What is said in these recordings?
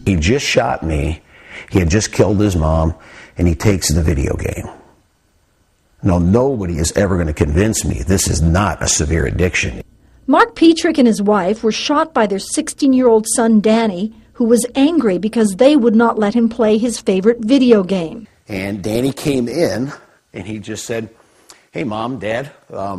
He just shot me, he had just killed his mom, and he takes the video game. No, nobody is ever going to convince me this is not a severe addiction. Mark PETRIC and his wife were shot by their 16-year-old son, Danny, who was angry because they would not let him play his favorite video game. And Danny came in, and he just said, "Hey, Mom, Dad,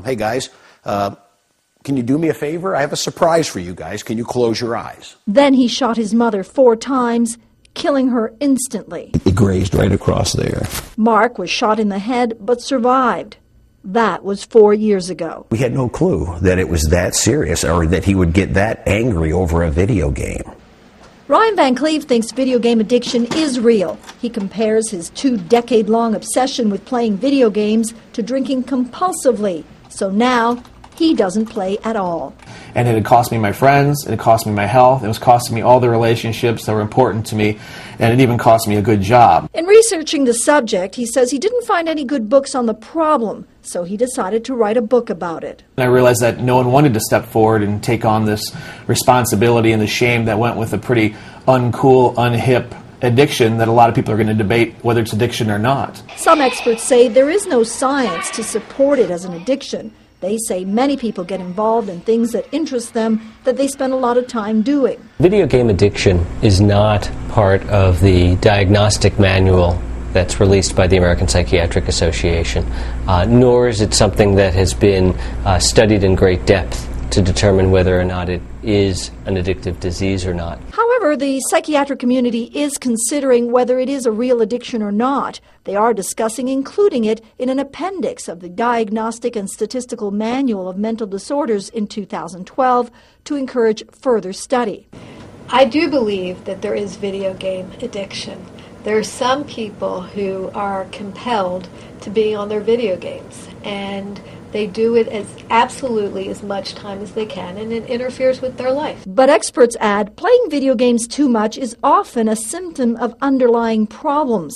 hey, guys, can you do me a favor? I have a surprise for you guys. Can you close your eyes?" Then he shot his mother 4 times, killing her instantly. He grazed right across there. Mark was shot in the head but survived. That was 4 years ago. We had no clue that it was that serious or that he would get that angry over a video game. Ryan Van Cleave thinks video game addiction is real. He compares his 2-decade-long obsession with playing video games to drinking compulsively. So now he doesn't play at all. And it had cost me my friends, it had cost me my health, it was costing me all the relationships that were important to me, and it even cost me a good job. In researching the subject, he says he didn't find any good books on the problem, so he decided to write a book about it. And I realized that no one wanted to step forward and take on this responsibility and the shame that went with a pretty uncool, unhip addiction that a lot of people are going to debate whether it's addiction or not. Some experts say there is no science to support it as an addiction. They say many people get involved in things that interest them that they spend a lot of time doing. Video game addiction is not part of the diagnostic manual that's released by the American Psychiatric Association, nor is it something that has been studied in great depth to determine whether or not it is an addictive disease or not. However, the psychiatric community is considering whether it is a real addiction or not. They are discussing including it in an appendix of the Diagnostic and Statistical Manual of Mental Disorders in 2012 to encourage further study. I do believe that there is video game addiction. There are some people who are compelled to be on their video games, and they do it as absolutely as much time as they can, and it interferes with their life. But experts add playing video games too much is often a symptom of underlying problems.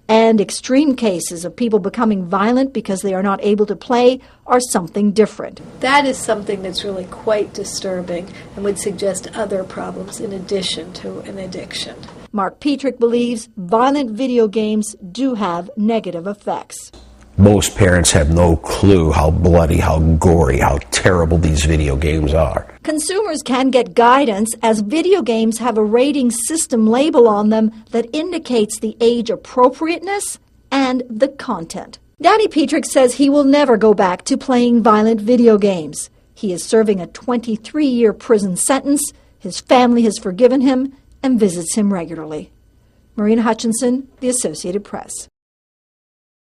And extreme cases of people becoming violent because they are not able to play are something different. That is something that's really quite disturbing and would suggest other problems in addition to an addiction. Mark PETRIC believes violent video games do have negative effects. Most parents have no clue how bloody, how gory, how terrible these video games are. Consumers can get guidance as video games have a rating system label on them that indicates the age appropriateness and the content. Danny PETRIC says he will never go back to playing violent video games. He is serving a 23-year prison sentence. His family has forgiven him and visits him regularly. Marina Hutchinson, The Associated Press.